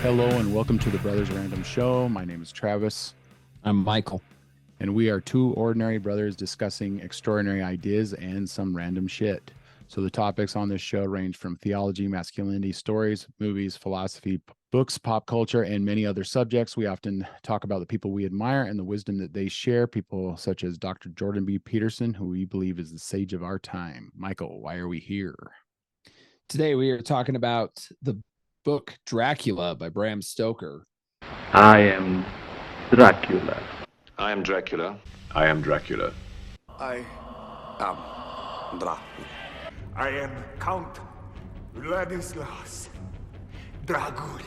Hello and welcome to the Brothers Random Show. My name is Travis, I'm Michael. and we are two ordinary brothers discussing extraordinary ideas and some random shit. So the topics on this show range from theology, masculinity, stories, movies, philosophy, books, pop culture, and many other subjects. We often talk about the people we admire and the wisdom that they share, people such as Dr. Jordan B. Peterson, who we believe is the sage of our time. Michael, why are we here? Today we are talking about the book Dracula by Bram Stoker. I am Dracula. I am Dracula. I am Dracula. I am Dracula. I am Count Vladislas Dracula.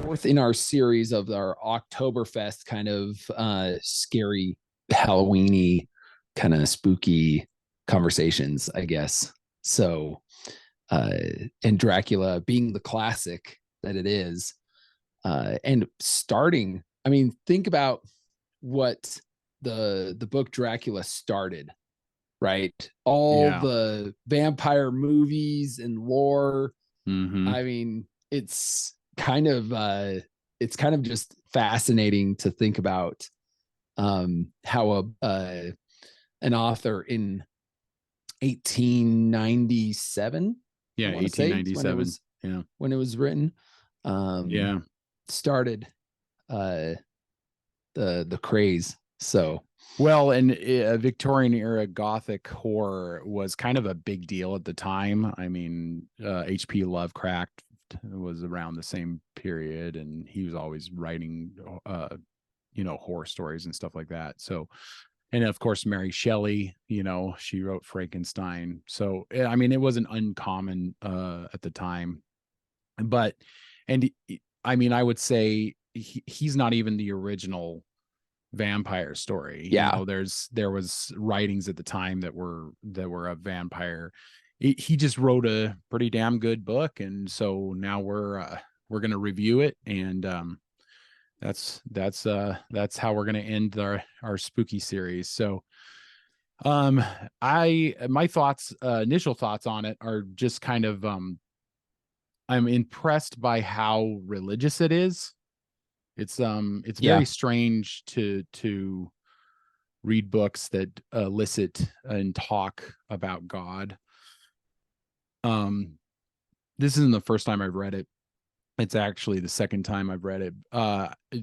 Fourth in our series of our Oktoberfest kind of scary, Halloween-y, kind of spooky conversations, I guess. So, and Dracula being the classic that it is, and starting, I mean, think about what the book Dracula started, right? All the vampire movies and lore. Mm-hmm. I mean, it's kind of just fascinating to think about how an author in 1897, 1897, when it was written, started the craze. So well, and Victorian era Gothic horror was kind of a big deal at the time. I mean, H.P. Lovecraft was around the same period, and he was always writing, horror stories and stuff like that. So, and of course, Mary Shelley, she wrote Frankenstein. So, I mean, it wasn't uncommon at the time. But, and I mean, I would say he's not even the original vampire story. There was writings at the time that were a vampire. He just wrote a pretty damn good book, and so now we're going to review it, and that's how we're going to end our spooky series. So my thoughts, initial thoughts on it are just kind of I'm impressed by how religious it is. It's very strange to read books that elicit and talk about God. This isn't the first time I've read it. It's actually the second time I've read it.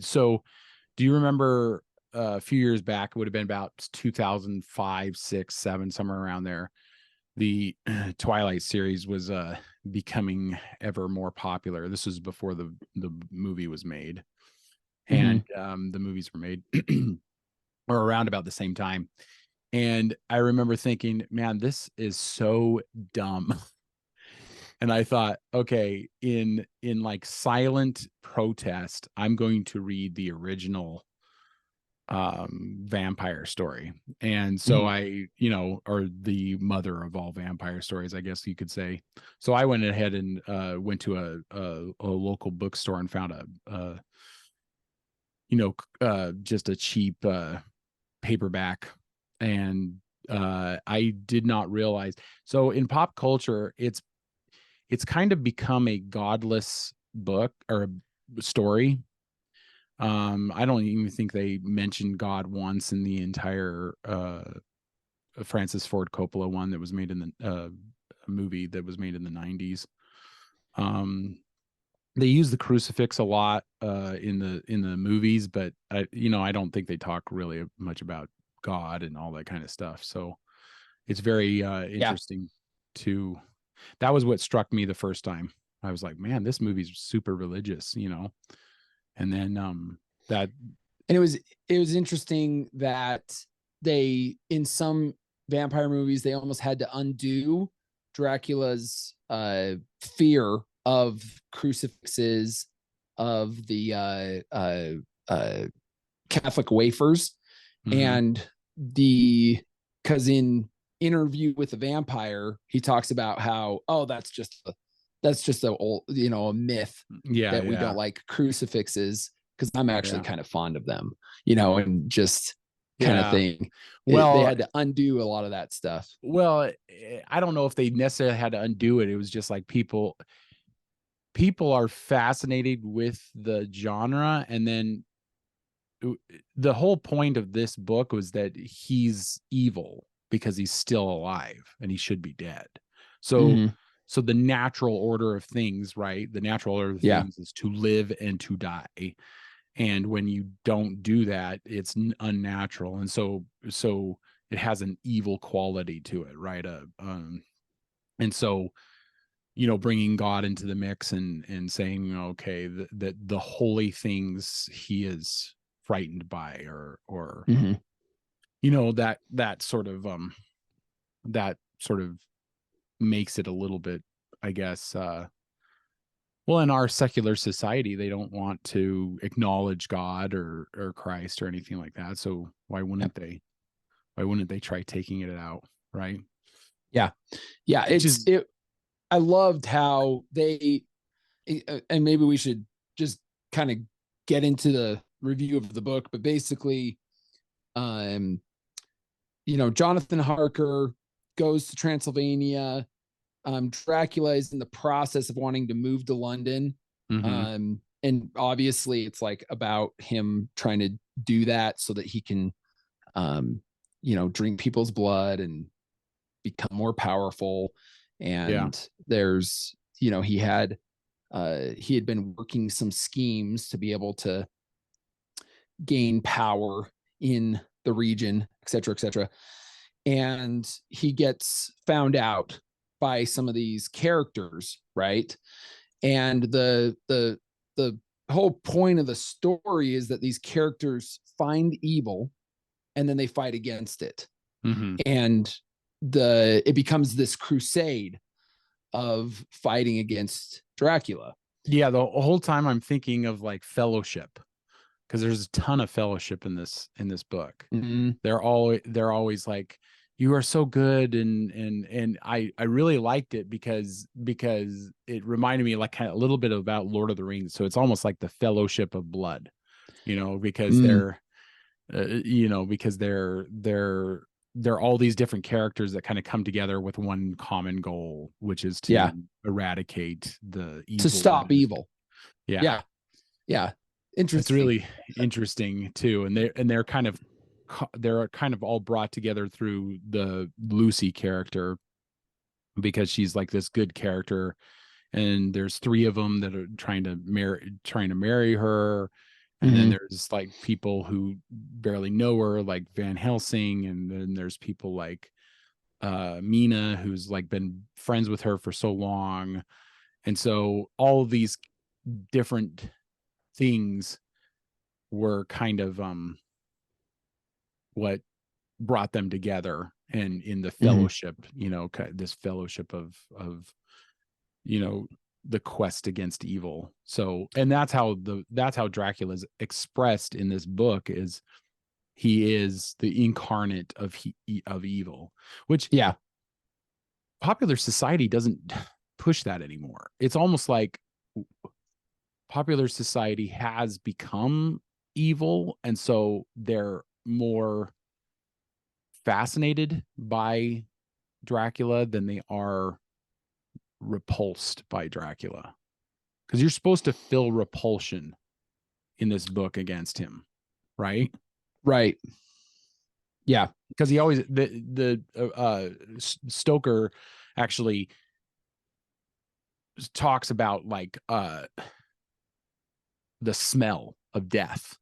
So do you remember a few years back, it would have been about 2005, 6, 7, somewhere around there, the Twilight series was becoming ever more popular. This was before the movie was made. And the movies were made or around about the same time. And I remember thinking, man, this is so dumb. And I thought, okay, in like silent protest, I'm going to read the original vampire story. And so I, or the mother of all vampire stories, I guess you could say. So I went ahead and went to a local bookstore and found just a cheap paperback. And I did not realize. So in pop culture, it's kind of become a godless book or a story. I don't even think they mentioned God once in the entire Francis Ford Coppola one that was made in the movie that was made in the 90s. They use the crucifix a lot in the movies, but I don't think they talk really much about God and all that kind of stuff. So it's very interesting to. That was what struck me the first time. I was like, man, this movie's super religious, and then and it was interesting that they, in some vampire movies, they almost had to undo Dracula's fear of crucifixes, of the Catholic wafers, and because in Interview with a Vampire, he talks about how, that's just a old, a myth that we don't like crucifixes, because I'm actually kind of fond of them, and just kind of thing. Well, they had to undo a lot of that stuff. Well, I don't know if they necessarily had to undo it. It was just like people, people are fascinated with the genre, and then the whole point of this book was that he's evil because he's still alive and he should be dead. So Mhm. so the natural order of things, right? The natural order of Yeah. things is to live and to die. And when you don't do that, it's unnatural. And so it has an evil quality to it, right? And so, bringing God into the mix and saying, okay, that the holy things he is frightened by, or Mhm. that sort of makes it a little bit, I guess, well, in our secular society, they don't want to acknowledge God or Christ or anything like that. So why Yep. wouldn't they? Why wouldn't they try taking it out, right? Yeah. Yeah. Which is I loved how and maybe we should just kind of get into the review of the book, but basically, um, Jonathan Harker goes to Transylvania. Dracula is in the process of wanting to move to London. mhm. And obviously it's like about him trying to do that so that he can, drink people's blood and become more powerful. Yeah. And there's, he had been working some schemes to be able to gain power in the region, et cetera, et cetera. And he gets found out by some of these characters, right? And the whole point of the story is that these characters find evil and then they fight against it. Mhm. And it becomes this crusade of fighting against Dracula. Yeah, the whole time I'm thinking of like Fellowship, because there's a ton of fellowship in this book. Mm-hmm. They're always like, you are so good, and I really liked it because it reminded me like kind of a little bit about Lord of the Rings. So it's almost like the Fellowship of Blood, because they're all these different characters that kind of come together with one common goal, which is to eradicate the evil, to stop evil. Yeah. Yeah. It's Interesting. really interesting too. And they're kind of all brought together through the Lucy character, because she's like this good character, and there's three of them that are trying to marry her. And then there's like people who barely know her, like Van Helsing, and then there's people like Mina, who's like been friends with her for so long. And so all of these different things were kind of what brought them together, and in the fellowship, this fellowship of the quest against evil. So, and that's how Dracula is expressed in this book, is he is the incarnate of evil, which popular society doesn't push that anymore. It's almost like popular society has become evil, and so they're more fascinated by Dracula than they are repulsed by Dracula, because you're supposed to feel repulsion in this book against him, right? Right. Yeah. Because he always Stoker actually talks about like the smell of death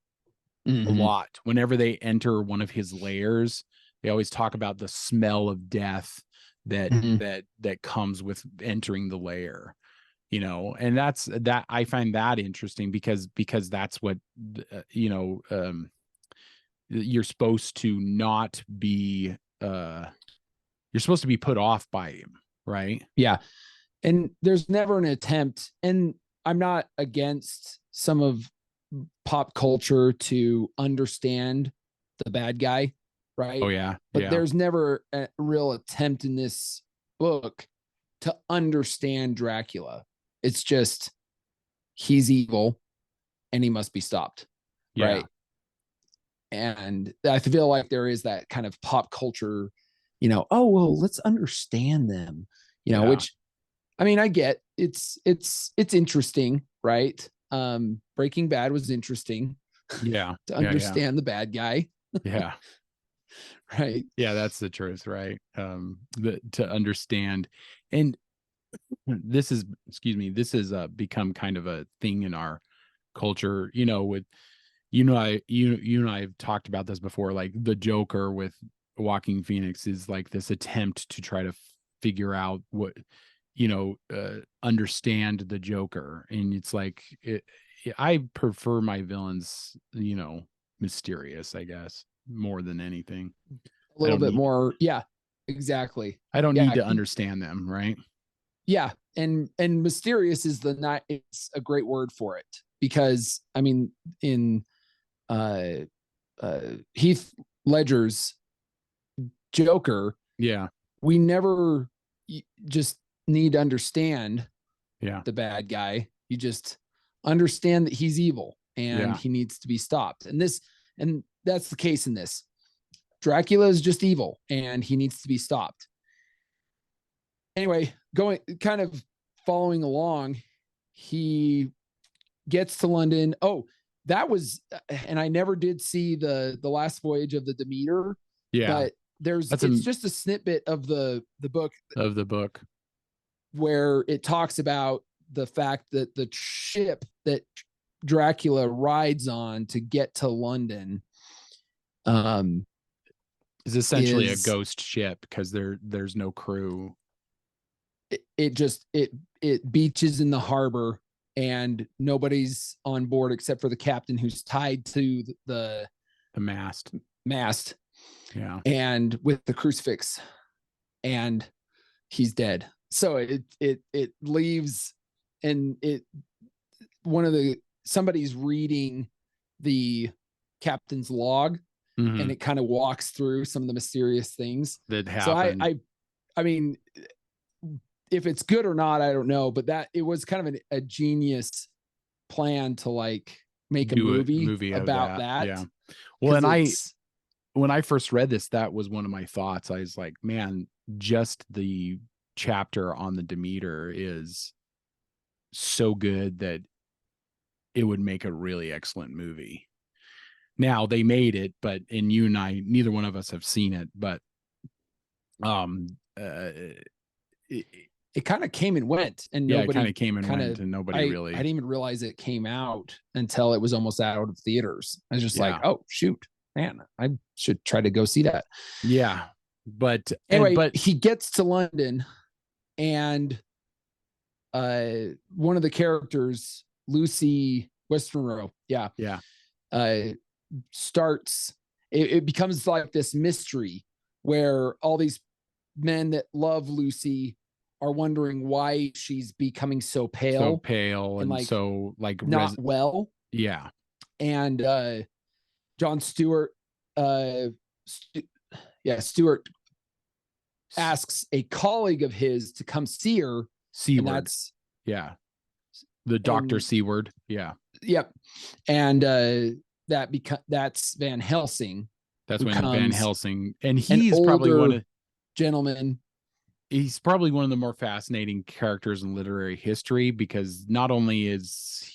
a lot. Whenever they enter one of his lairs, they always talk about the smell of death that comes with entering the lair, and that I find that interesting, because that's what you're supposed to not be you're supposed to be put off by him, right? Yeah. And there's never an attempt, and I'm not against some of pop culture to understand the bad guy, right? Oh yeah. But there's never a real attempt in this book to understand Dracula. It's just he's evil and he must be stopped, right? And I feel like there is that kind of pop culture, oh well, let's understand them, which I mean, I get it's interesting, right? Breaking Bad was interesting Yeah. to understand the bad guy, Yeah. right? Yeah, that's the truth, right? To understand, and this is, excuse me, this has become kind of a thing in our culture. With you and I have talked about this before. Like the Joker with Joaquin Phoenix is like this attempt to try to figure out what understand the Joker, and it's like I prefer my villains, mysterious, I guess, more than anything. A little bit more. Yeah, exactly. I don't Yeah, need to understand them, right? yeah. And mysterious is it's a great word for it, because I mean, in Heath Ledger's Joker, Yeah. we never just need to understand Yeah. the bad guy. You just understand that he's evil and he needs to be stopped. And that's the case in this. Dracula is just evil and he needs to be stopped. Anyway, kind of following along, he gets to London. Oh, that was, and I never did see the last voyage of the Demeter. Yeah. But it's just a snippet of the book where it talks about the fact that the ship that Dracula rides on to get to London is essentially a ghost ship, because there's no crew. It beaches in the harbor and nobody's on board except for the captain, who's tied to the mast. Yeah. And with the crucifix, and he's dead. So it leaves, and somebody's reading the captain's log, and it kind of walks through some of the mysterious things that happen. So I mean, if it's good or not, I don't know, but that it was kind of a genius plan to like make a movie about that. Yeah. Well, and when I first read this, that was one of my thoughts. I was like, man, just the chapter on the Demeter is so good that it would make a really excellent movie. Now they made it, and you and I, neither one of us have seen it, but it kind of came and went, and nobody and nobody really. I didn't even realize it came out until it was almost out of theaters. I was just like, oh shoot, man, I should try to go see that. Yeah, but anyway, but he gets to London, and one of the characters, Lucy Westenra, starts. It becomes like this mystery where all these men that love Lucy are wondering why she's becoming so pale and like, so like not well. Yeah. And John Stewart, Stewart asks a colleague of his to come see her. Seward. The Dr. Seward. Yeah. Yep. And that's Van Helsing. That's when Van Helsing, and he's probably one of gentlemen. He's probably one of the more fascinating characters in literary history, because not only is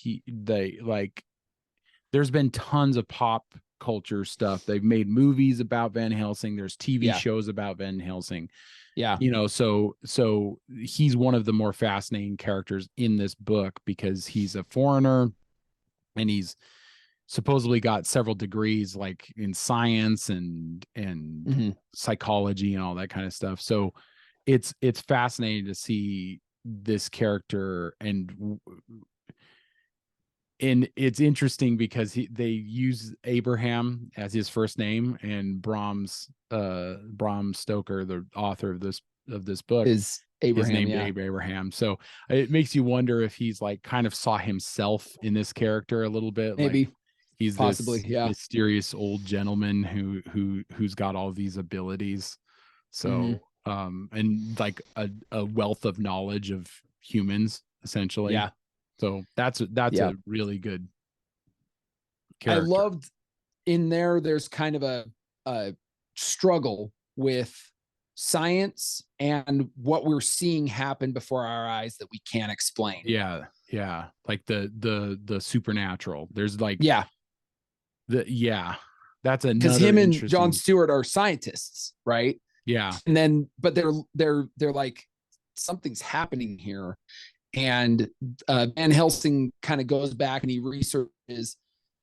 there's been tons of pop culture stuff. They've made movies about Van Helsing. There's TV shows about Van Helsing. Yeah. So he's one of the more fascinating characters in this book, because he's a foreigner and he's supposedly got several degrees like in science and psychology and all that kind of stuff. So it's fascinating to see this character, and it's interesting because they use Abraham as his first name, and Bram Stoker, the author of this book, is Abraham, his name Abraham. So it makes you wonder if he's like kind of saw himself in this character a little bit. Maybe. Like he's possibly this mysterious old gentleman who's got all these abilities. So and like a wealth of knowledge of humans, essentially. Yeah. So that's a really good character. I loved in there's kind of a struggle with science and what we're seeing happen before our eyes that we can't explain. Yeah. Like the supernatural. There's like Yeah. That's another Because him and interesting. Jon Stewart are scientists, right? Yeah. And then, but they're like, something's happening here. And Van Helsing kind of goes back and he researches.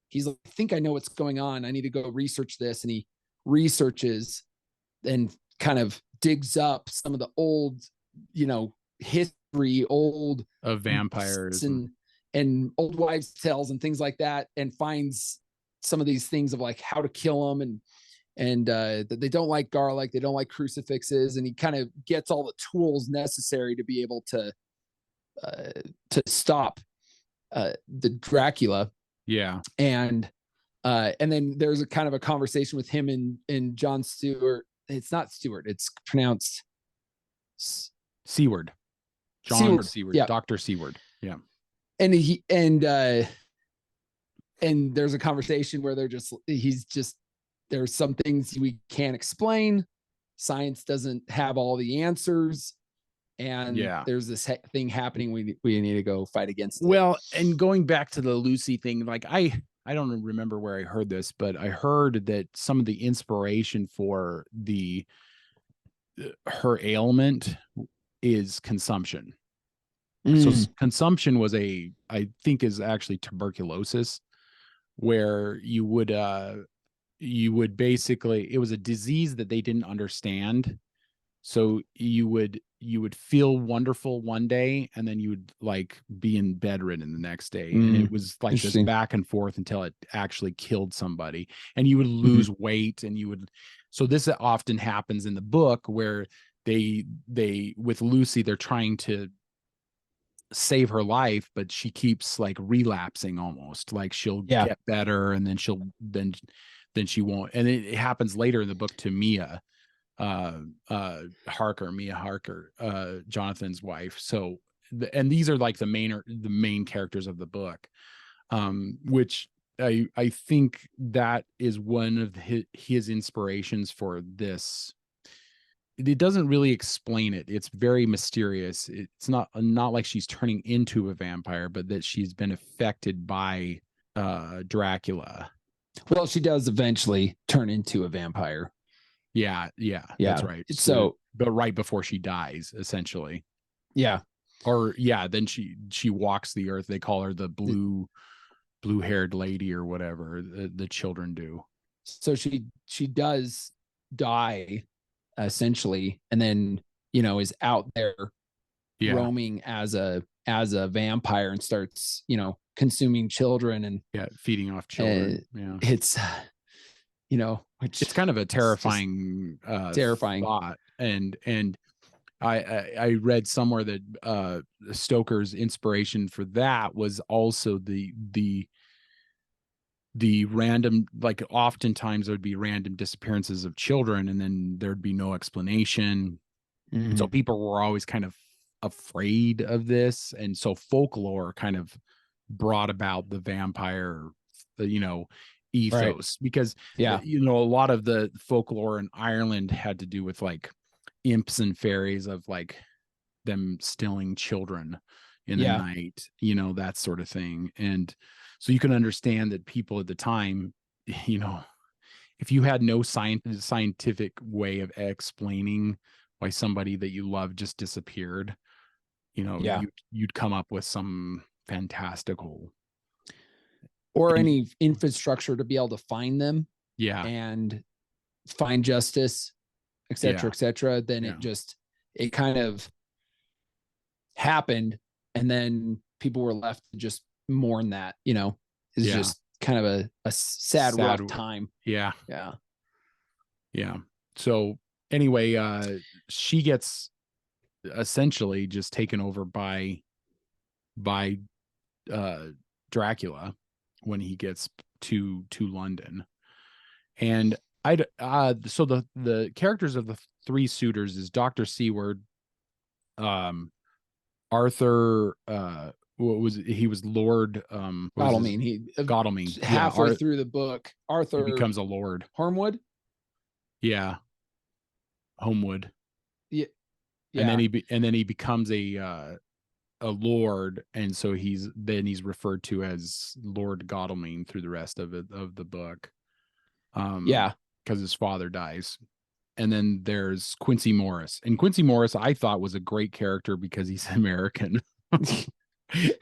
He's like, I think I know what's going on. I need to go research this. And he researches and kind of digs up some of the old, history, old Of vampires and old wives' tales and things like that, and finds some of these things of like how to kill them and that they don't like garlic, they don't like crucifixes, and he kind of gets all the tools necessary to be able to stop the Dracula. Yeah. And then there's a kind of a conversation with him and Jon Stewart. It's not Stewart, it's pronounced Seward. John Seward. Yeah. Dr. Seward. Yeah. And and there's a conversation where there's some things we can't explain. Science doesn't have all the answers. And there's this thing happening. We need to go fight against it. Well, and going back to the Lucy thing, like I don't remember where I heard this, but I heard that some of the inspiration for her ailment is consumption. So consumption was I think is actually tuberculosis, where you would basically, it was a disease that they didn't understand. So you would feel wonderful one day and then you would like be in bedridden the next day. And it was like this back and forth until it actually killed somebody, and you would lose weight so this often happens in the book where they with Lucy, they're trying to save her life, but she keeps like relapsing, almost like she'll get better and then then she won't. And it happens later in the book to Mia Harker, Jonathan's wife. So and these are like the main characters of the book, which I think that is one of his inspirations for this. It doesn't really explain it. It's very mysterious. It's not like she's turning into a vampire, but that she's been affected by Dracula. Well, she does eventually turn into a vampire. Yeah, that's right. So, but right before she dies, essentially. Yeah. Or then she walks the earth. They call her the blue-haired lady or whatever the children do. So she does die, essentially, and then is out there roaming as a vampire and starts consuming children and feeding off children. It's which it's kind of a terrifying thought. And I read somewhere that Stoker's inspiration for that was also the random, like oftentimes there would be random disappearances of children and then there'd be no explanation. So people were always kind of afraid of this, and so folklore kind of brought about the vampire ethos, because a lot of the folklore in Ireland had to do with like imps and fairies, of like them stealing children in the night, that sort of thing. And so you can understand that people at the time, if you had no scientific way of explaining why somebody that you love just disappeared, you'd come up with some fantastical or any infrastructure to be able to find them and find justice, etc. Then it kind of happened, and then people were left to just mourn that. It's just kind of a sad rough time. Yeah. So anyway, she gets essentially just taken over by Dracula when he gets to London. And so the characters of the three suitors is Dr. Seward, Arthur, he was Lord Godalming. Godalming. Halfway through the book, Arthur becomes a lord. Homewood. Homewood. Yeah. And then he becomes a lord, and so he's referred to as Lord Godalming through the rest of the book. Because his father dies. And then there's Quincy Morris. And Quincy Morris, I thought, was a great character because he's American.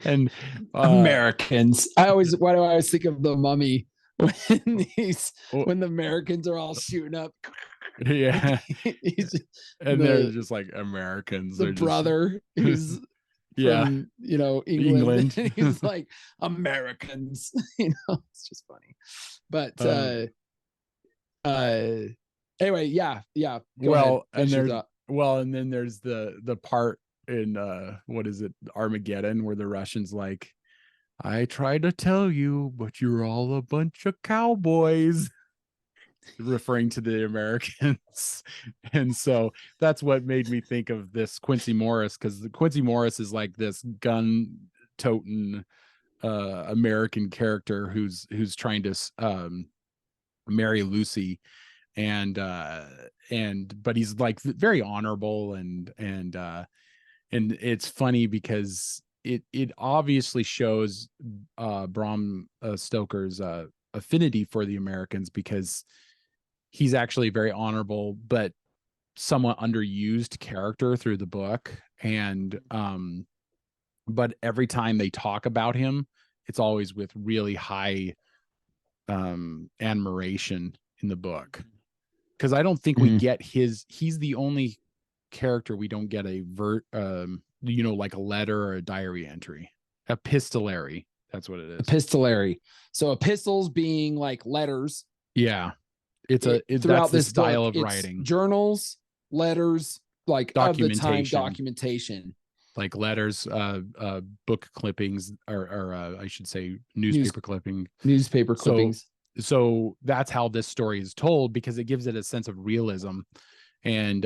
And Americans. Why do I always think of the Mummy when the Americans are all shooting up? Yeah. And they're just like Americans. The brother who's from England. He's like Americans. It's just funny. But anyway, yeah. Well, and then there's the part in what is it, Armageddon, where the Russians like, I tried to tell you, but you're all a bunch of cowboys, referring to the Americans. And so that's what made me think of this Quincy Morris, because the Quincy Morris is like this gun toting American character who's trying to marry Lucy, but he's like very honorable, and it's funny because it obviously shows Bram Stoker's affinity for the Americans, because he's actually very honorable but somewhat underused character through the book. And but every time they talk about him, it's always with really high admiration in the book, because I don't think we get he's the only character we don't get like a letter or a diary entry. Epistolary, that's what it is. Epistolary. So epistles being like letters. Yeah. Throughout this style of writing. Journals, letters, like of the time, documentation. Like letters, book clippings, or I should say newspaper clippings. So that's how this story is told, because it gives it a sense of realism. And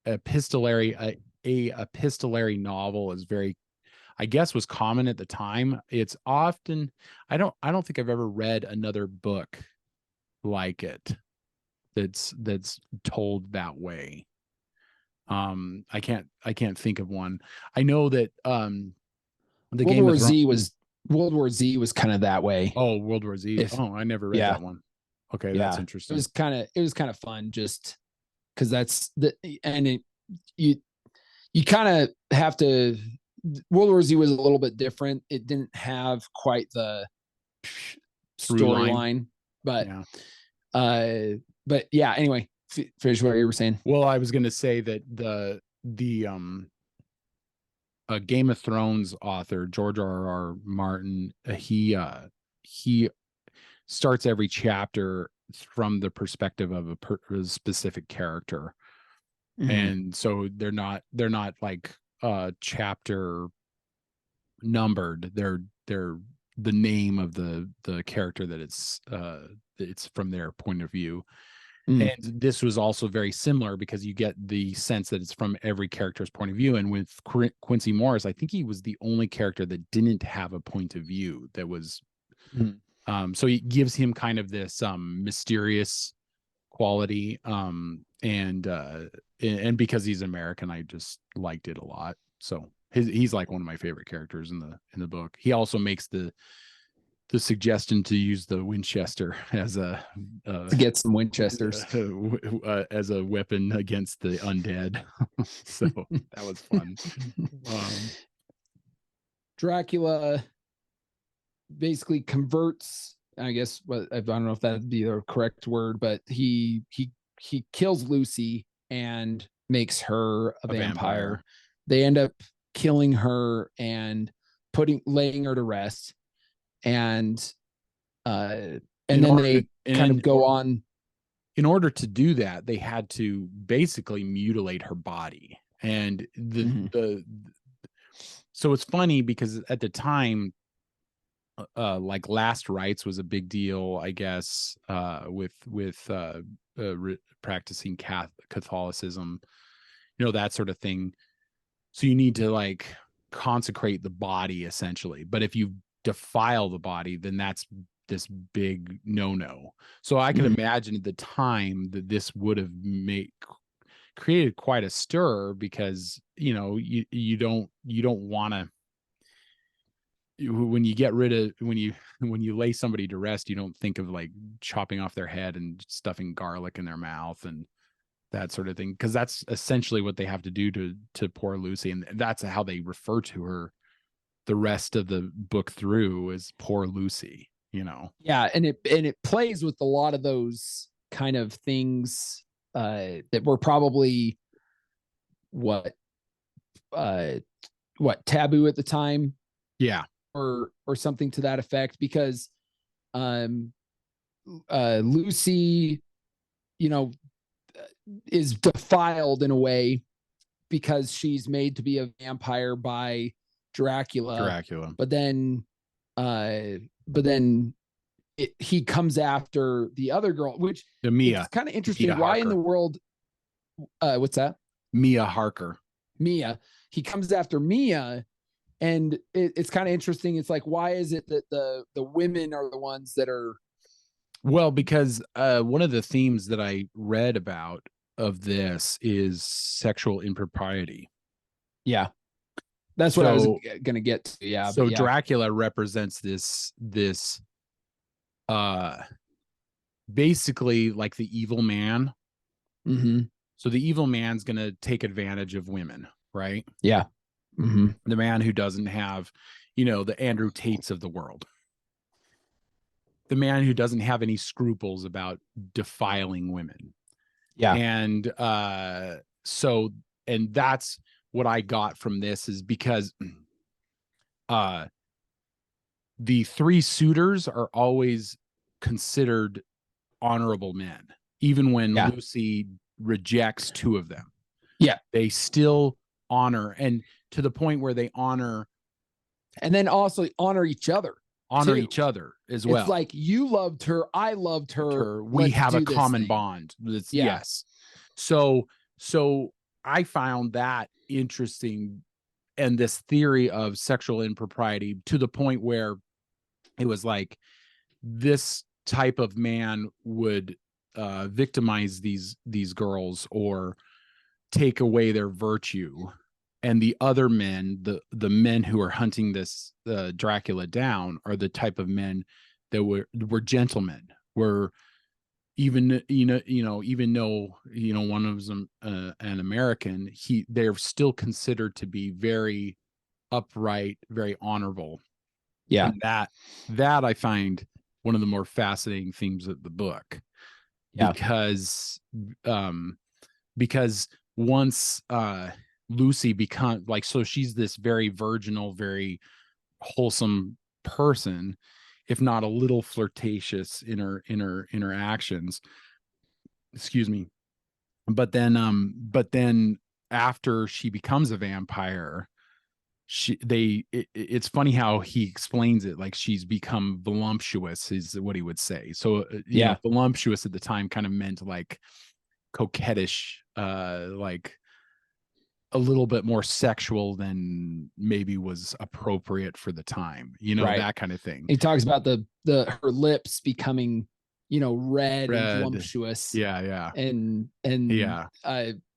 epistolary, a epistolary novel is very, I guess, was common at the time. It's often, I don't think I've ever read another book like it that's told that way. I can't think of one. I know that the World War Z was kind of that way. Oh, World War Z. I never read that one. Okay, that's interesting. It was kind of fun, just because you kind of have to. World War Z was a little bit different. It didn't have quite the storyline, but yeah. Anyway, finish what you were saying. Well, I was going to say that the Game of Thrones author George R.R. Martin, he starts every chapter from the perspective of a specific character. And so they're not like chapter numbered. They're the name of the character that it's from their point of view. And this was also very similar, because you get the sense that it's from every character's point of view. And with Quincy Morris, I think he was the only character that didn't have a point of view that was so it gives him kind of this mysterious quality, and because he's American, I just liked it a lot. So he's like one of my favorite characters in the book. He also makes the suggestion to use the Winchester as to get some Winchesters as a weapon against the undead. So that was fun. Dracula basically converts, I guess, I don't know if that'd be the correct word, but he kills Lucy and makes her a vampire. They end up killing her and laying her to rest. And then they kind of go on. In order to do that, they had to basically mutilate her body. And so it's funny because at the time, like last rites was a big deal, I guess, with practicing Catholicism, that sort of thing. So you need to like consecrate the body essentially. But if you defile the body, then that's this big no. So I can imagine at the time that this would have created quite a stir, because you don't want to, when you get rid of, when you lay somebody to rest, you don't think of like chopping off their head and stuffing garlic in their mouth and that sort of thing, because that's essentially what they have to do to poor Lucy, and that's how they refer to her the rest of the book through, is poor Lucy. Yeah, and it plays with a lot of those kind of things that were probably what taboo at the time. Yeah. Or something to that effect, because Lucy, is defiled in a way because she's made to be a vampire by Dracula. But then he comes after the other girl, which Mia. It's kind of interesting. Mia Why Harker. in the world? What's that? Mia Harker. Mia. He comes after Mia, and it's kind of interesting. It's like, why is it that the women are the ones that are? Well, because one of the themes that I read about of this is sexual impropriety. Yeah. That's what I was going to get to. Yeah. So Dracula represents this basically like the evil man. Mm-hmm. So the evil man's going to take advantage of women, right? Yeah. Mm-hmm. The man who doesn't have, the Andrew Tates of the world. The man who doesn't have any scruples about defiling women. Yeah. And and that's what I got from this, is because the three suitors are always considered honorable men, even when Lucy rejects two of them. Yeah. They still honor, and to the point where they honor, and then also honor each other. Each other as well. It's like, you loved her, I loved her. We have a common bond. Yes. So I found that interesting, and this theory of sexual impropriety, to the point where it was like this type of man would victimize these girls or take away their virtue, and the other men, the men who are hunting this Dracula down, are the type of men that were gentlemen, were even even though one of them an American, they're still considered to be very upright, very honorable. Yeah. And that I find one of the more fascinating themes of the book. Yeah. Because once Lucy becomes like, so she's this very virginal, very wholesome person, if not a little flirtatious in her interactions. Excuse me. But then after she becomes a vampire, it's funny how he explains it, like she's become voluptuous is what he would say. So voluptuous at the time kind of meant like coquettish, like a little bit more sexual than maybe was appropriate for the time, that kind of thing. He talks about her lips becoming, red and voluptuous. Yeah. And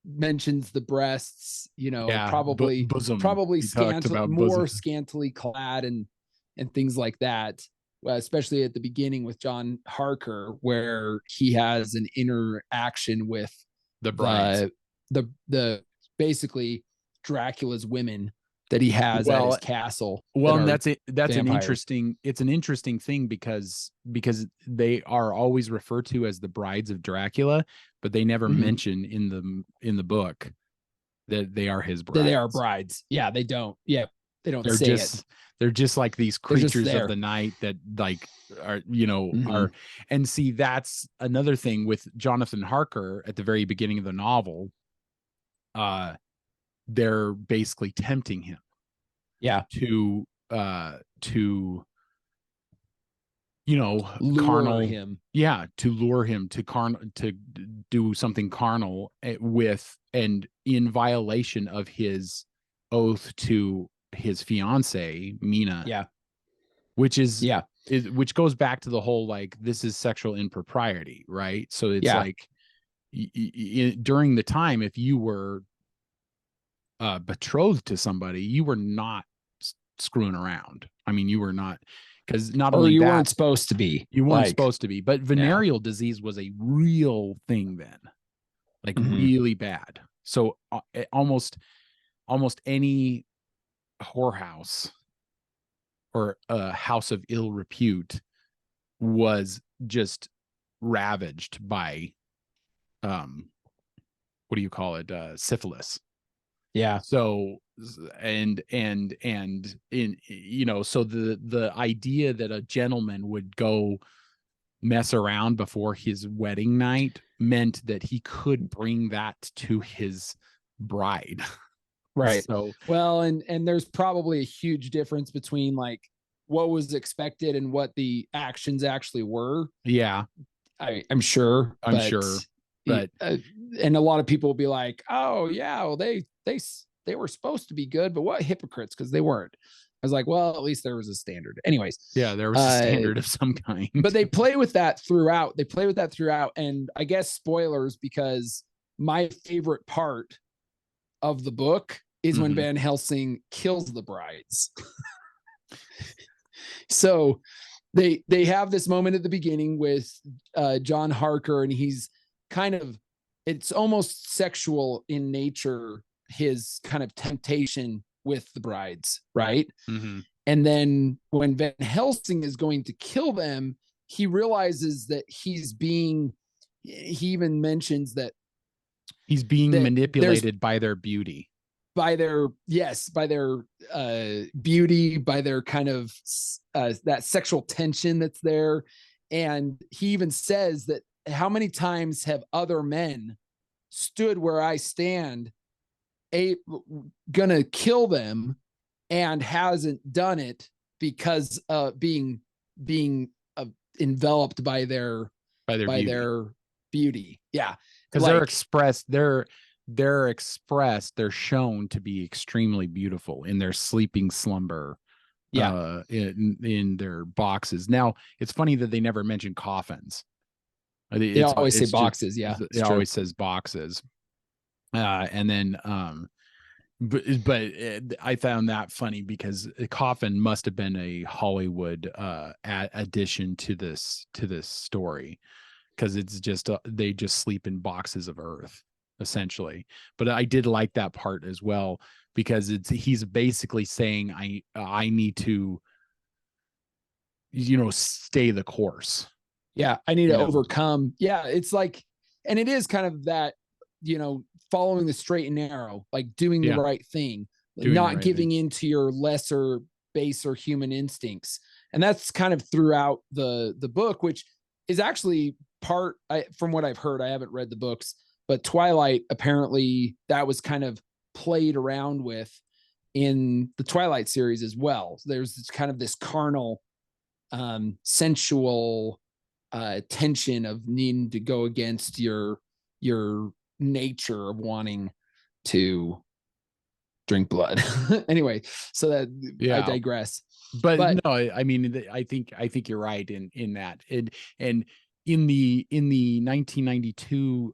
mentions the breasts, probably bosom. Probably more scantily clad and things like that. Especially at the beginning with John Harker, where he has an interaction with the brides, the basically Dracula's women that he has at his castle. Well, and that's an interesting thing, because they are always referred to as the brides of Dracula, but they never mention in the book that they are his brides. They are brides. Yeah, they don't. Yeah, they don't. They're just like these creatures of the night that like are are. And see, that's another thing with Jonathan Harker at the very beginning of the novel. They're basically tempting him. Yeah. To lure him. Yeah, to lure him to do something carnal with, and in violation of his oath to his fiance Mina. Yeah. Which is which goes back to the whole like this is sexual impropriety, right? So it's Yeah. like during the time, if you were betrothed to somebody, you were not screwing around. I mean, you were not, because not Or only you that, weren't supposed to be. you weren't like, supposed to be, but venereal disease was a real thing then, like really bad. So almost any whorehouse or a house of ill repute was just ravaged by what do you call it, syphilis. Yeah. So and in so the idea that a gentleman would go mess around before his wedding night meant that he could bring that to his bride. Right. So well, and there's probably a huge difference between like what was expected and what the actions actually were. yeah, I'm sure. I'm sure. But and a lot of people will be like, oh yeah, well they were supposed to be good, but what hypocrites, because they weren't. I was like, well, at least there was a standard. Anyways, yeah, there was a standard of some kind. But they play with that throughout. And I guess spoilers, because my favorite part of the book is when Van Helsing kills the brides. So they have this moment at the beginning with John Harker, and he's kind of, it's almost sexual in nature, his kind of temptation with the brides, right? And then when Van Helsing is going to kill them, he realizes that he even mentions that he's being manipulated by their beauty, by their beauty, by their kind of that sexual tension that's there. And he even says that, how many times have other men stood where I stand, gonna kill them, and hasn't done it because being enveloped by their beauty. Yeah, because they're shown to be extremely beautiful in their sleeping slumber. Yeah, in their boxes. Now it's funny that they never mention coffins. They always say boxes. Yeah, it always says boxes. And then but I found that funny because a coffin must have been a Hollywood addition to this story, because it's just they just sleep in boxes of earth essentially. But I did like that part as well, because he's basically saying I need to stay the course. Yeah, I need to overcome. Yeah, it's like, and it is kind of that, following the straight and narrow, like doing the right thing, not giving into your lesser, baser human instincts. And that's kind of throughout the book, which is actually from what I've heard, I haven't read the books, but Twilight, apparently that was kind of played around with in the Twilight series as well. So there's kind of this carnal, sensual tension of needing to go against your nature of wanting to drink blood. Anyway, so that I digress. But no, I mean, I think you're right in that. And in the 1992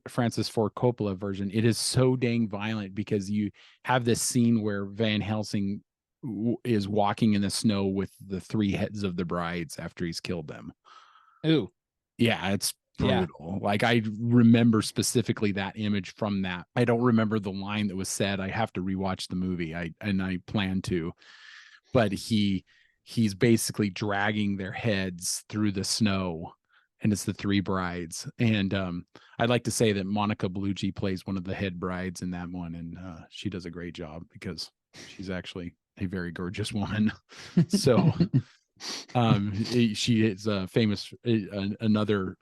Francis Ford Coppola version, it is so dang violent, because you have this scene where Van Helsing is walking in the snow with the three heads of the brides after he's killed them. Ooh. Yeah, it's brutal. Like, I remember specifically that image from that. I don't remember the line that was said. I have to rewatch the movie. I plan to. But he's basically dragging their heads through the snow, and it's the three brides. And I'd like to say that Monica Bellucci plays one of the head brides in that one, and she does a great job, because she's actually a very gorgeous woman. So she is famous, another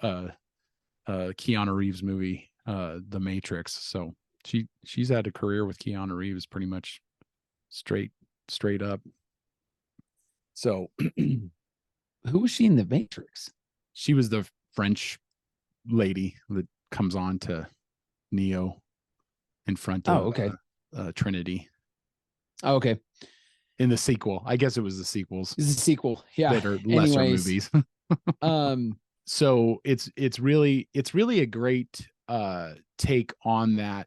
Keanu Reeves movie, The Matrix. So she's had a career with Keanu Reeves pretty much straight up. So who was she in The Matrix? She was the French lady that comes on to Neo in front of Trinity. Oh, okay. in the sequel. I guess it was the sequels It's a sequel. Yeah. that are lesser Anyways, movies. um, So it's really a great take on that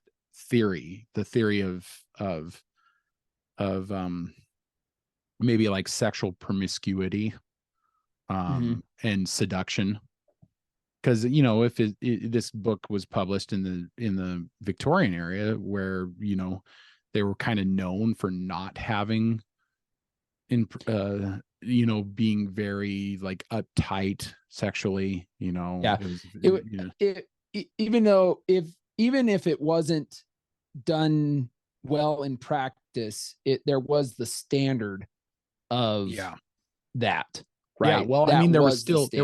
theory, the theory of maybe like sexual promiscuity and seduction. Because if this book was published in the Victorian era, where they were kind of known for not having being very like uptight sexually, Yeah. Even if it wasn't done well in practice, there was the standard of that, right? Yeah, well, I That mean, there was the still standard.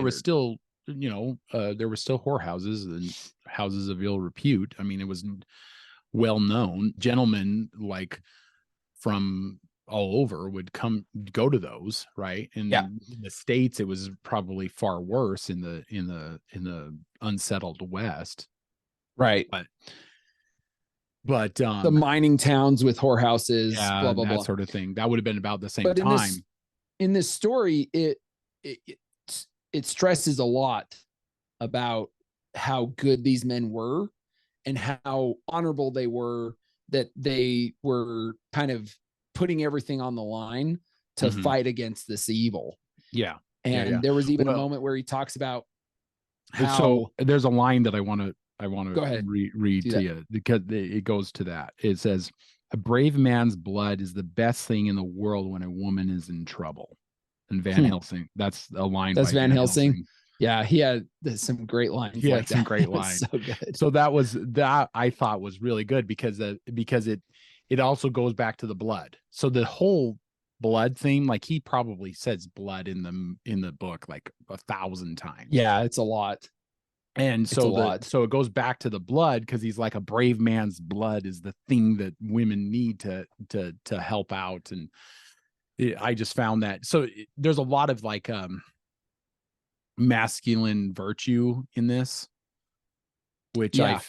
there were still whorehouses and houses of ill repute. I mean, it was well known. Gentlemen like from all over would go to those, right? And Yeah. in the States, it was probably far worse in the unsettled West, Right. But The mining towns with whorehouses, blah blah that blah, sort of thing. That would have been about the same but time. In this story, it stresses a lot about how good these men were and how honorable they were, that they were kind of putting everything on the line to fight against this evil. Yeah. And there was even a moment where he talks about how. So there's a line that I want to go ahead, read to you, because it goes to that. It says, "A brave man's blood is the best thing in the world when a woman is in trouble." And Van Helsing, that's a line. That's by Van Helsing. Yeah, he had some great lines. He had some great lines. So good. So that I thought was really good because it also goes back to the blood. So the whole blood theme, like he probably says blood in the book like 1,000 times. Yeah, it's a lot. And so so it goes back to the blood, because he's like, a brave man's blood is the thing that women need to help out. And I just found that. So there's a lot of like masculine virtue in this, which I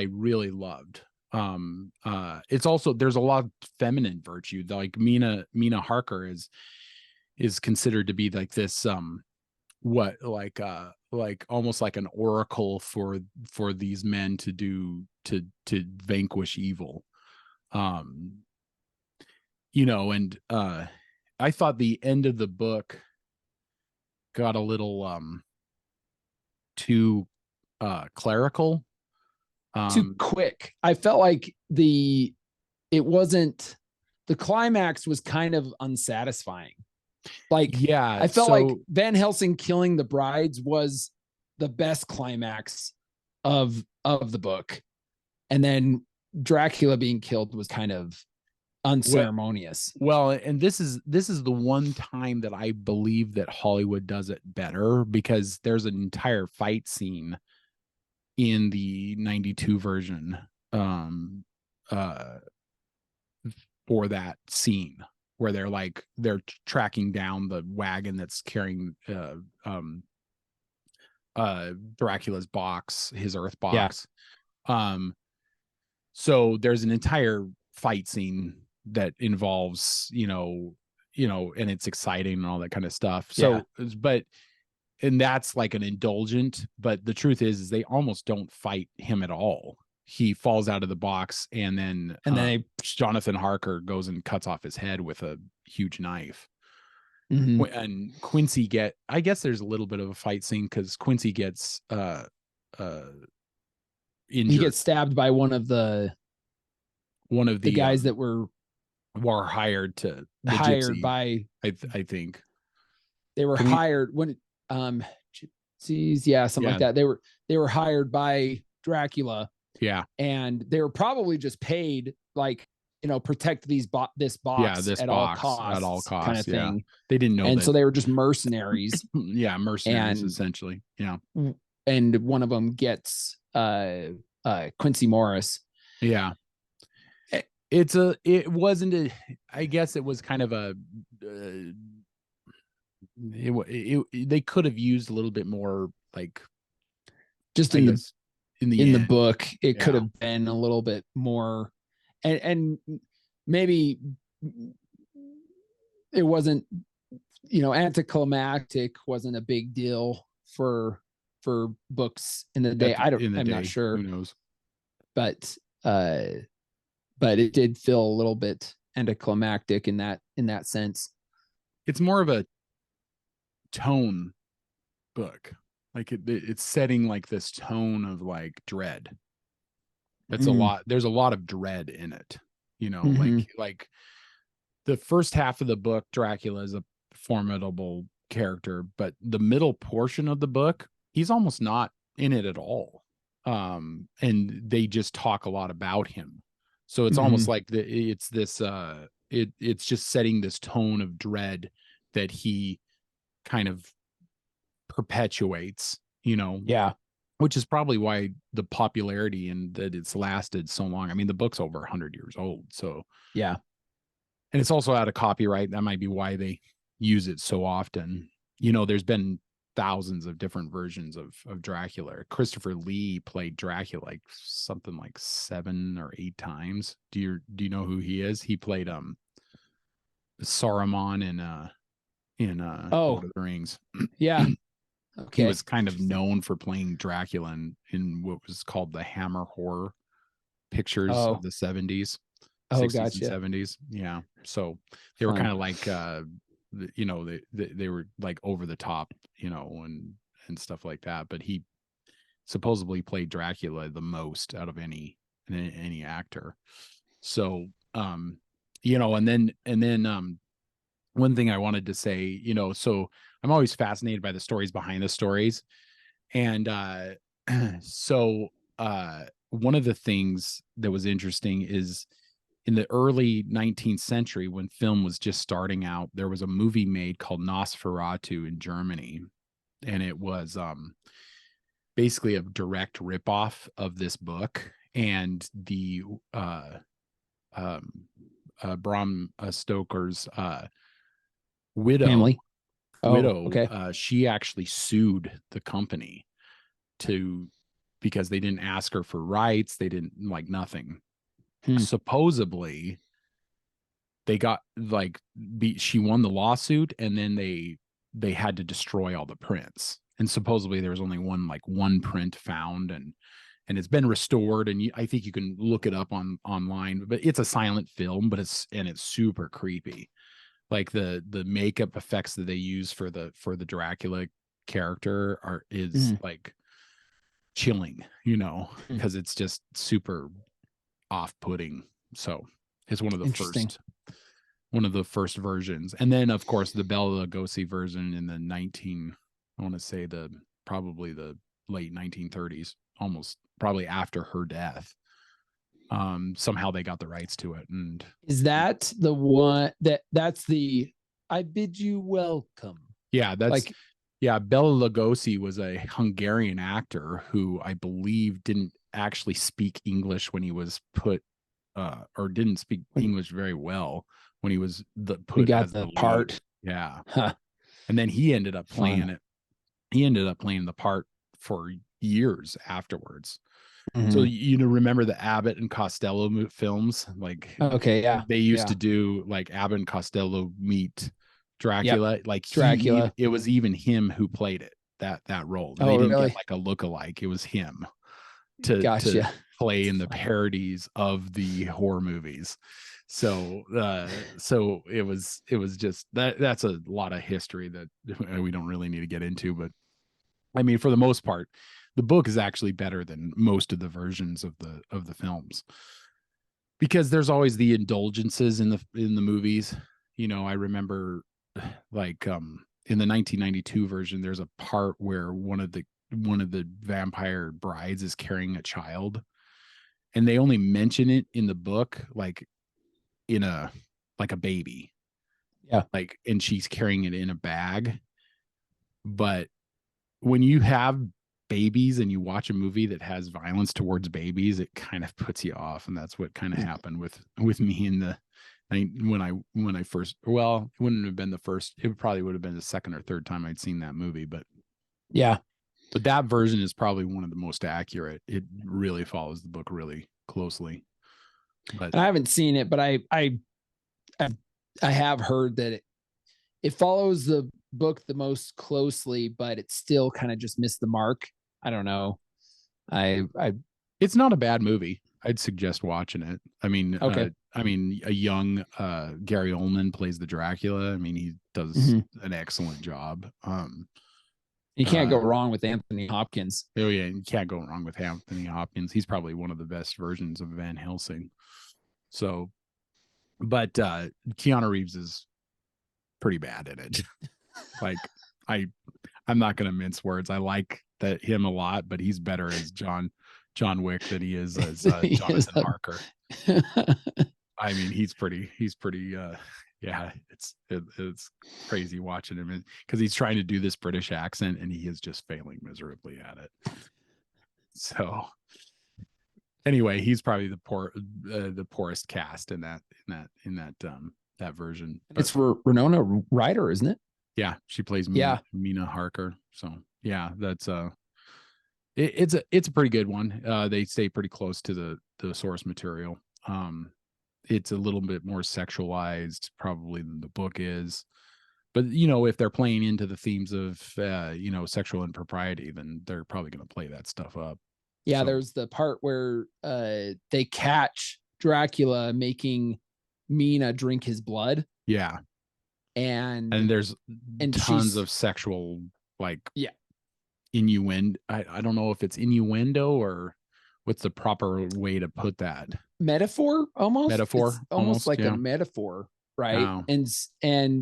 really loved. It's also, there's a lot of feminine virtue. Like Mina Harker is considered to be like this like almost like an oracle for these men to vanquish evil. And I thought the end of the book got a little too clerical, too quick. I felt like the climax was kind of unsatisfying. Like, yeah, I felt like Van Helsing killing the brides was the best climax of the book, and then Dracula being killed was kind of unceremonious. Well, and this is the one time that I believe that Hollywood does it better, because there's an entire fight scene in the 92 version for that scene, where they're tracking down the wagon that's carrying Dracula's box, his earth box. Yeah. So there's an entire fight scene that involves, and it's exciting and all that kind of stuff. So, and that's like an indulgent, but the truth is they almost don't fight him at all. He falls out of the box, and then Jonathan Harker goes and cuts off his head with a huge knife. And Quincy I guess there's a little bit of a fight scene, because Quincy gets injured. He gets stabbed by one of the guys that were hired to gypsy, by I think they were hired when gypsies, something like that. They were hired by Dracula. Yeah. And they were probably just paid, like, protect this box at all costs kind of thing. They didn't know. And so they were just mercenaries. Mercenaries, essentially. Yeah. And one of them gets Quincy Morris. Yeah. I guess it was kind of a they could have used a little bit more, like, just in the book, it could have been a little bit more, and maybe it wasn't, anticlimactic wasn't a big deal for books in the day. I'm not sure, who knows, but it did feel a little bit anticlimactic in that sense. it's more of a tone book. Like it's setting like this tone of like dread. That's a lot. There's a lot of dread in it, like the first half of the book, Dracula is a formidable character, but the middle portion of the book, he's almost not in it at all. And they just talk a lot about him. So it's almost like it's just setting this tone of dread that he kind of perpetuates, Yeah. which is probably why the popularity and that it's lasted so long. I mean, the book's over 100 years old. So yeah. And it's also out of copyright. That might be why they use it so often. There's been thousands of different versions of Dracula. Christopher Lee played Dracula like something like 7 or 8 times. Do you know who he is? He played Saruman in Lord of the Rings. Yeah. Okay. He was kind of known for playing Dracula in what was called the Hammer horror pictures of the 70s. 60s gotcha. and 70s. Yeah. So they were kind of like they were like over the top, and stuff like that. But he supposedly played Dracula the most out of any actor. So and then one thing I wanted to say, so I'm always fascinated by the stories behind the stories. And so one of the things that was interesting is in the early 19th century, when film was just starting out, there was a movie made called Nosferatu in Germany. And it was basically a direct ripoff of this book. And the Bram Stoker's widow, family. Okay. She actually sued the company because they didn't ask her for rights. They didn't like nothing. Supposedly they got she won the lawsuit, and then they had to destroy all the prints. And supposedly there was only one print found, and it's been restored. And I think you can look it up online, but it's a silent film, but it's super creepy. Like the makeup effects that they use for the Dracula character is like chilling, because it's just super off-putting. So it's one of the first versions. And then of course the Bela Lugosi version in probably the late 1930s, almost probably after her death. Somehow they got the rights to it. And is that the one that's the I bid you welcome? Yeah, Bela Lugosi was a Hungarian actor who I believe didn't actually speak English when he was put or didn't speak English very well when he was put as the part. Yeah. Huh. And then he ended up playing it. He ended up playing the part for years afterwards. So remember the Abbott and Costello films? Like, okay, yeah, they used to do like Abbott and Costello meet Dracula. Yep. Like Dracula, it was even him who played it, that role. They didn't get like a lookalike. It was him to play in the parodies of the horror movies. So it was just that's a lot of history that we don't really need to get into. But I mean, for the most part, the book is actually better than most of the versions of the films, because there's always the indulgences in the movies. I remember like in the 1992 version, there's a part where one of the vampire brides is carrying a child, and they only mention it in the book like in a baby. Yeah. And she's carrying it in a bag. But when you have babies and you watch a movie that has violence towards babies, it kind of puts you off. And that's what kind of happened with me when I first, well, it wouldn't have been the first, it probably would have been the second or third time I'd seen that movie. But that version is probably one of the most accurate. It really follows the book really closely. But I haven't seen it, but I have heard that it follows the book the most closely, but it still kind of just missed the mark. I don't know. It's not a bad movie. I'd suggest watching it. Okay. A young Gary Oldman plays the Dracula. I mean, he does an excellent job. You can't go wrong with Anthony Hopkins. Oh yeah, you can't go wrong with Anthony Hopkins. He's probably one of the best versions of Van Helsing. So, but Keanu Reeves is pretty bad in it. Like, I'm not going to mince words. I like him a lot, but he's better as John Wick than he is as Jonathan Harker. I mean, he's pretty. Yeah, it's crazy watching him because he's trying to do this British accent and he is just failing miserably at it. So anyway, he's probably the poorest cast in that version. It's for Winona Ryder, isn't it? Yeah, she plays Mina Harker. So yeah, that's it's a pretty good one. They stay pretty close to the source material. It's a little bit more sexualized probably than the book is, but if they're playing into the themes of sexual impropriety, then they're probably going to play that stuff up. Yeah, so, there's the part where they catch Dracula making Mina drink his blood. Yeah, and there's tons of sexual innuendo. I don't know if it's innuendo or what's the proper way to put that. Metaphor, almost. It's almost like a metaphor, right? Wow.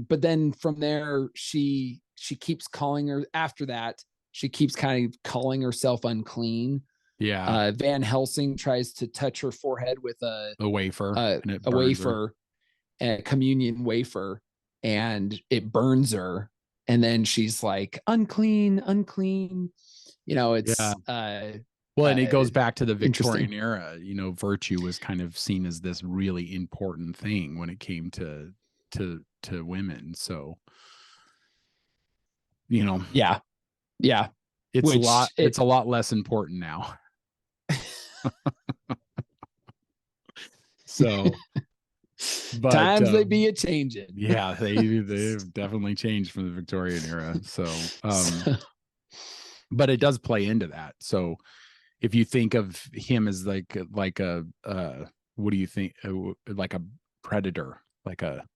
But then from there, she keeps calling her. After that, she keeps kind of calling herself unclean. Yeah. Van Helsing tries to touch her forehead with a wafer, a communion wafer, and it burns her. And then she's like, unclean. It's well, and it goes back to the Victorian era. Virtue was kind of seen as this really important thing when it came to women. So, yeah, it's a lot less important now. So, but times they be a changing. Yeah, they've definitely changed from the Victorian era. So, but it does play into that. So, if you think of him as like a what do you think, like a predator, like Dracula's,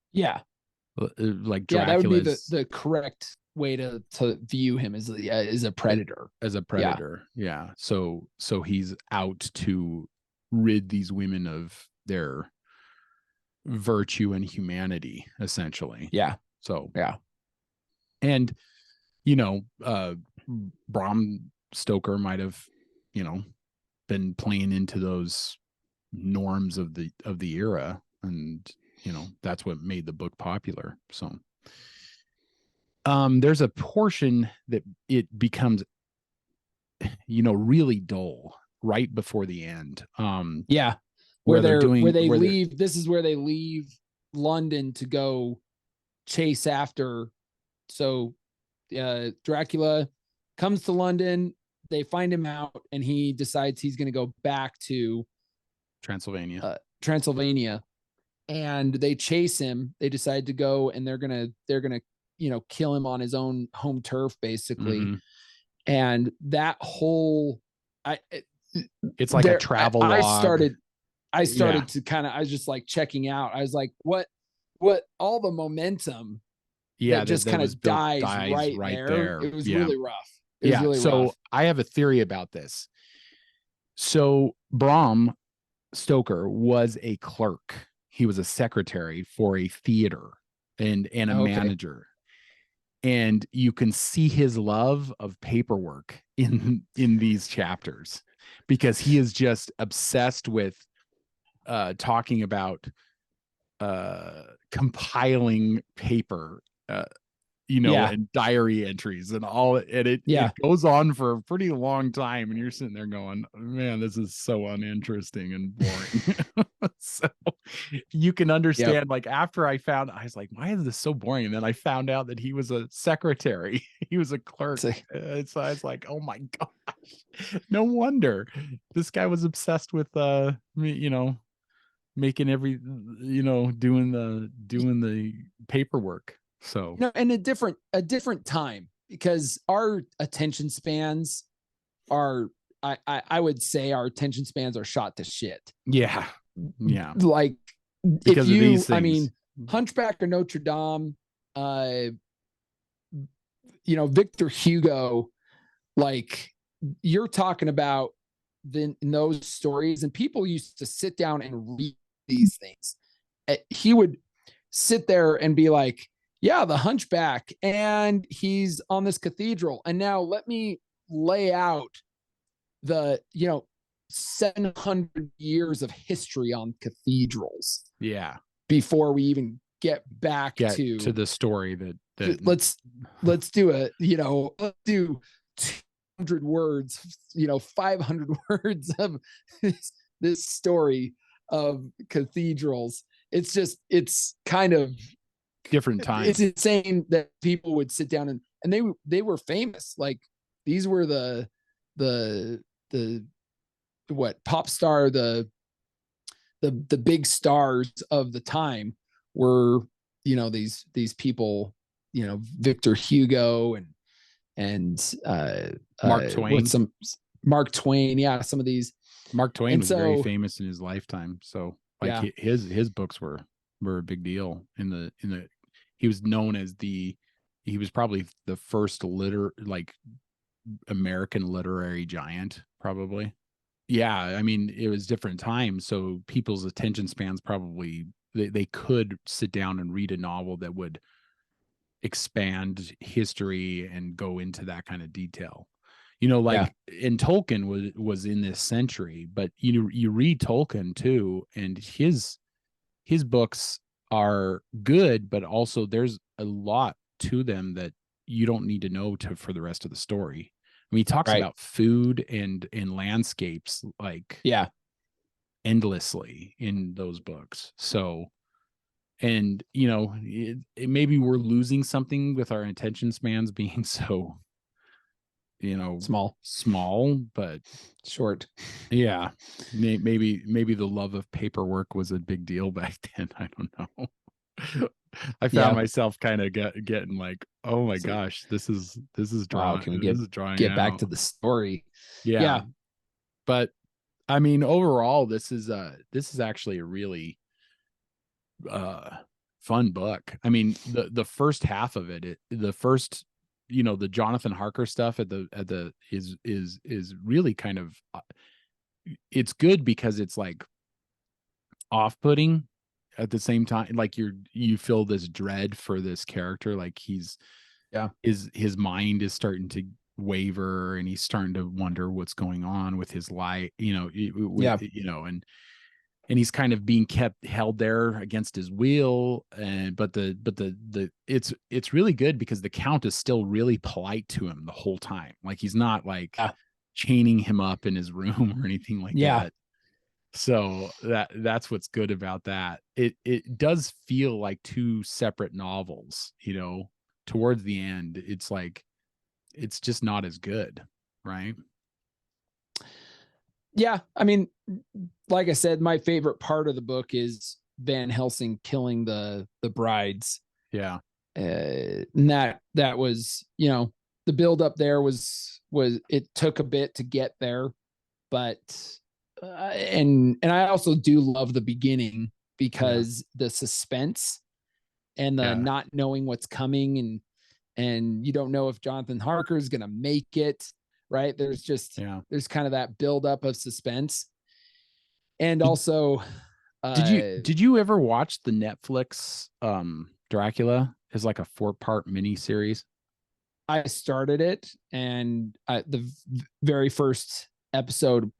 that would be the correct way to view him as a predator. Yeah. So he's out to rid these women of their virtue and humanity, essentially. Yeah. So yeah. And Bram Stoker might have been playing into those norms of the era, and that's what made the book popular. So there's a portion that it becomes really dull right before the end. Where they leave. This is where they leave London to go chase after. So Dracula comes to London, they find him out, and he decides he's going to go back to Transylvania, and they chase him. They decide to go, and they're gonna kill him on his own home turf, basically. Mm-hmm. And that whole it's like a travel log. I started to I was just like checking out. I was like, what all the momentum that just kind of dies right there. It was really rough. So I have a theory about this. So Bram Stoker was a clerk. He was a secretary for a theater and a manager. And you can see his love of paperwork in these chapters, because he is just obsessed with talking about compiling paper, and diary entries and all. And it goes on for a pretty long time, and you're sitting there going, man, this is so uninteresting and boring. So you can understand, like, after I was like, why is this so boring? And then I found out that he was a secretary. He was a clerk. So I was like, oh my gosh, no wonder this guy was obsessed with making doing the paperwork. So and a different time, because our attention spans are, I would say our attention spans are shot to shit. yeah. Like Because if of these I things. mean, Hunchback of Notre Dame, Victor Hugo, like you're talking about in those stories, and people used to sit down and read these things. He would sit there and be like, yeah, the Hunchback, and he's on this cathedral, and now let me lay out the 700 years of history on cathedrals Yeah. before we even get back to the story that let's do let's do 200 words, 500 words of this story of cathedrals. It's kind of different time. It's insane that people would sit down and they were famous. Like these were the what pop star, the big stars of the time were, these people, Victor Hugo and Mark Twain. Mark Twain. Yeah. Some of these. Mark Twain was very famous in his lifetime. So like his books were a big deal he was known as he was probably the first American literary giant, probably. Yeah. I mean, it was different times. So people's attention spans probably, they could sit down and read a novel that would expand history and go into that kind of detail. And Tolkien was in this century, but you read Tolkien too, and his books are good, but also there's a lot to them that you don't need to know for the rest of the story. I mean, he talks about food and landscapes endlessly in those books. So, and maybe we're losing something with our attention spans being so small, but short. Yeah. Maybe the love of paperwork was a big deal back then. I don't know. I found myself kind of getting like, oh my gosh, this is drawing. Can we get back to the story? Yeah. But I mean, overall, this is actually a really fun book. I mean, the first half of it, the first, the Jonathan Harker stuff is really kind of, it's good because it's like off-putting at the same time. Like you feel this dread for this character. Like his mind is starting to waver, and he's starting to wonder what's going on with his life, and he's kind of being held there against his will. But it's really good because the Count is still really polite to him the whole time. Like he's not like chaining him up in his room or anything like that. So that's what's good about that. It does feel like two separate novels, towards the end. It's like, it's just not as good. Right. Yeah. I mean, like I said, my favorite part of the book is Van Helsing killing the brides. Yeah. And that was, the build up there was it took a bit to get there, but and I also do love the beginning because the suspense and the not knowing what's coming, and you don't know if Jonathan Harker is going to make it. Right. There's there's kind of that buildup of suspense. And also, did you ever watch the Netflix Dracula as like a 4-part mini series? I started it, and the very first episode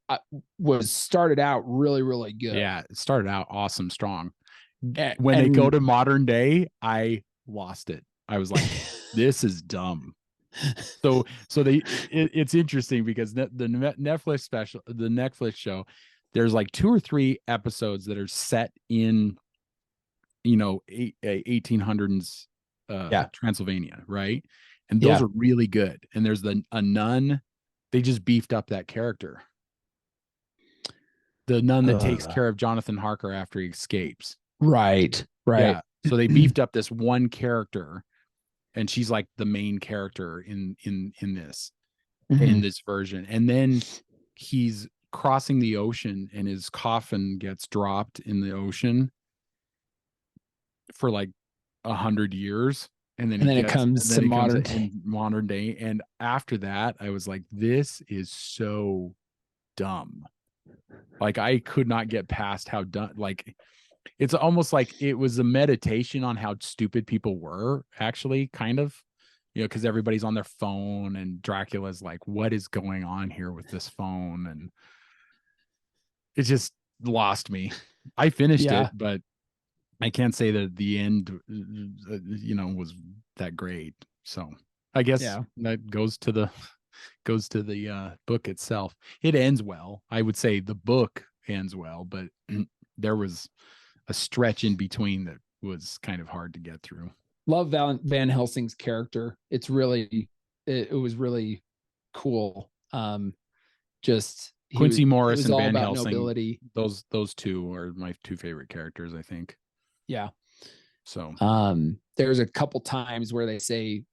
was started out really, really good. Yeah, it started out awesome, strong. When they go to modern day, I lost it. I was like, this is dumb. So it's interesting because the Netflix show, there's like 2 or 3 episodes that are set in 1800s Transylvania, right? And those are really good. And there's a nun. They just beefed up that character, the nun that takes care of Jonathan Harker after he escapes. Right. Yeah. So they beefed up this one character and she's like the main character in this Mhm. in this version. And then he's crossing the ocean and his coffin gets dropped in the ocean for like 100 years. And then it comes to modern day. in modern day. And after that, I was like, this is so dumb. Like, I could not get past how dumb, like, it's almost like it was a meditation on how stupid people were, actually, kind of, because everybody's on their phone and Dracula's like, what is going on here with this phone? And it just lost me. I finished it, but I can't say that the end, was that great. So I guess that goes to the book itself. It ends well. I would say the book ends well, but there was a stretch in between that was kind of hard to get through. Love Van Helsing's character. It's really, it was really cool. Just Quincy Morris and all Van about Helsing. Nobility. Those two are my two favorite characters, I think. Yeah. So there's a couple times where they say,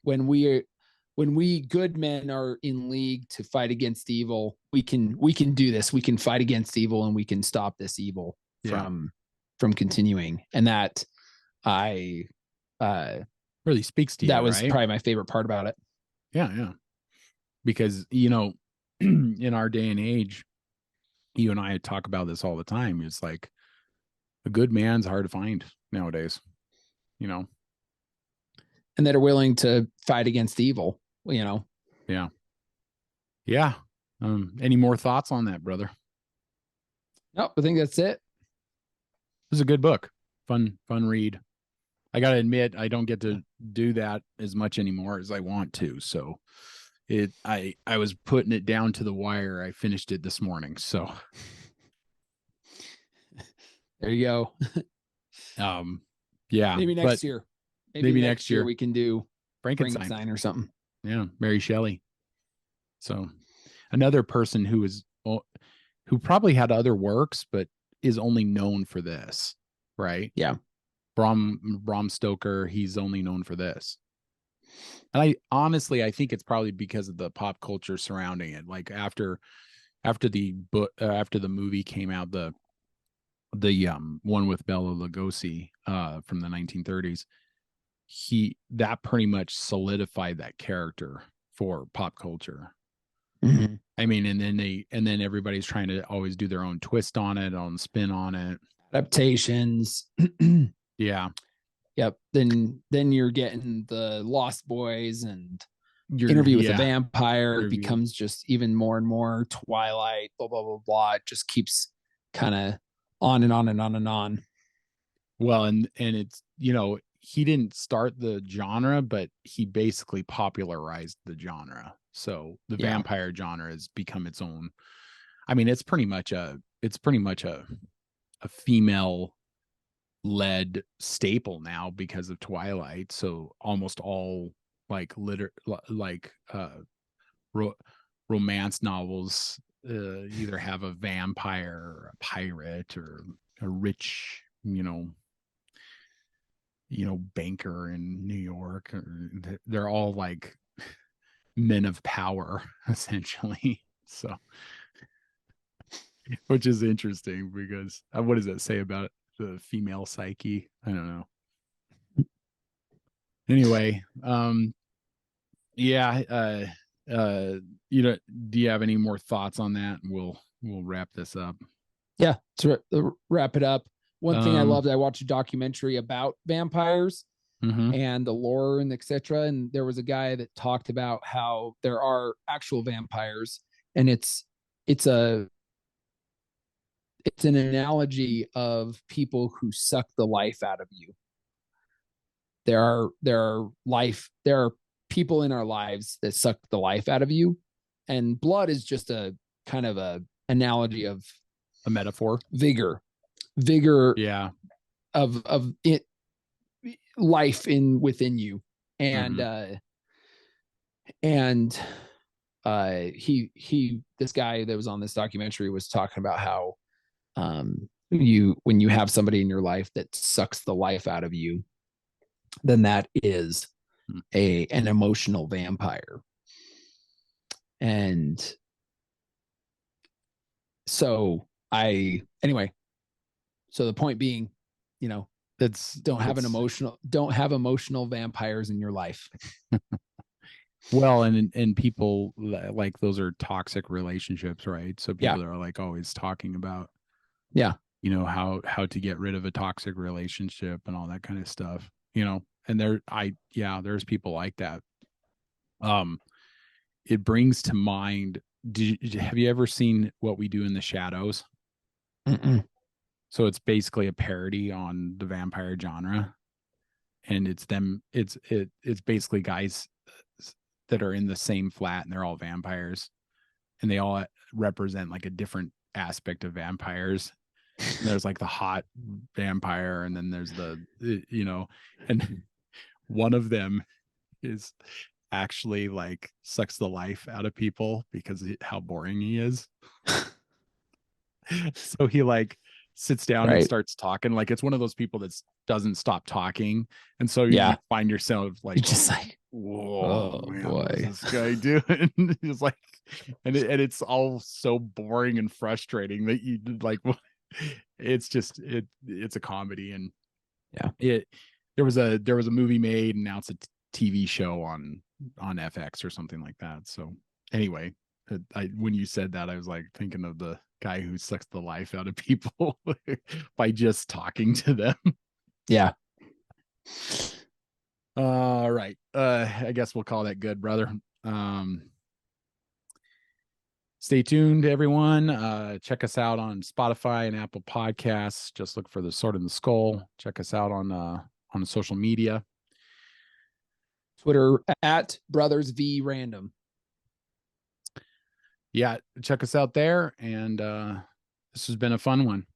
when we good men are in league to fight against evil, we can do this. We can fight against evil and we can stop this evil from continuing. And that really speaks to you. That was right? probably my favorite part about it. Yeah. Because, in our day and age, you and I talk about this all the time. It's like a good man's hard to find nowadays, And that are willing to fight against evil, Yeah. Yeah. Any more thoughts on that, brother? Nope, I think that's it. It was a good book. Fun read. I got to admit, I don't get to do that as much anymore as I want to. So I was putting it down to the wire. I finished it this morning. So there you go. Yeah. Maybe next year. Maybe next year we can do Frankenstein or something. Yeah. Mary Shelley. So another person who probably had other works, but is only known for this, right? Yeah. Bram Stoker, he's only known for this. And I think it's probably because of the pop culture surrounding it. Like after the movie came out, the one with Bela Lugosi from the 1930s, that pretty much solidified that character for pop culture. Mm-hmm. I mean, and then everybody's trying to always do their own twist on it, own spin on it. Adaptations. Yeah. Yep. Then you're getting the Lost Boys and Interview with a Vampire. It becomes just even more and more Twilight, blah, blah, blah, blah. It just keeps kind of on and on and on and on. Well, and it's, he didn't start the genre, but he basically popularized the genre. So the vampire genre has become its own. I mean, it's pretty much a female led staple now because of Twilight. So almost all romance novels either have a vampire or a pirate or a rich, banker in New York. They're all like men of power, essentially. So, which is interesting because what does that say about the female psyche? I don't know. Anyway, do you have any more thoughts on that? We'll wrap this up. Yeah, to wrap it up. One thing I loved, I watched a documentary about vampires and the lore and etc. And there was a guy that talked about how there are actual vampires, and it's an analogy of people who suck the life out of you. There are people in our lives that suck the life out of you, and blood is just a kind of a analogy of a metaphor, vigor yeah, of it, life within you. And this guy that was on this documentary was talking about how when you have somebody in your life that sucks the life out of you, than that is Hmm. an emotional vampire. And so anyway, so the point being, don't have emotional vampires in your life. Well, and people like those are toxic relationships, right? So people are like always talking about, how to get rid of a toxic relationship and all that kind of stuff, and there's people like that. It brings to mind, have you ever seen What We Do in the Shadows? Mm-mm. So it's basically a parody on the vampire genre, and it's basically guys that are in the same flat and they're all vampires, and they all represent like a different aspect of vampires. And there's like the hot vampire, and then there's and one of them is actually like sucks the life out of people because how boring he is. So he like sits down and starts talking. Like it's one of those people that doesn't stop talking. And so you find yourself like, you're just like, whoa, man, boy, what is this guy doing? He's like, and it's all so boring and frustrating that you like, it's just, it's a comedy. And there was a movie made, and now it's a TV show on FX or something like that. So anyway, when you said that, I was like thinking of the guy who sucks the life out of people by just talking to them. Yeah. All right. I guess we'll call that good, brother. Stay tuned, everyone. Check us out on Spotify and Apple Podcasts. Just look for The Sword in the Skull. Check us out on social media. Twitter at Brothers V Random. Yeah, check us out there. And this has been a fun one.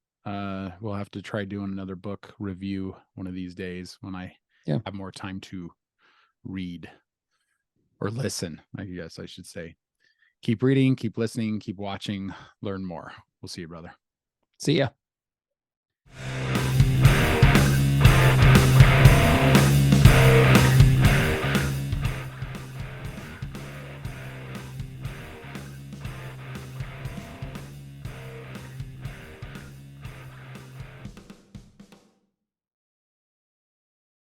We'll have to try doing another book review one of these days when I have more time to read or listen, I guess I should say. Keep reading, keep listening, keep watching, learn more. We'll see you, brother. See ya.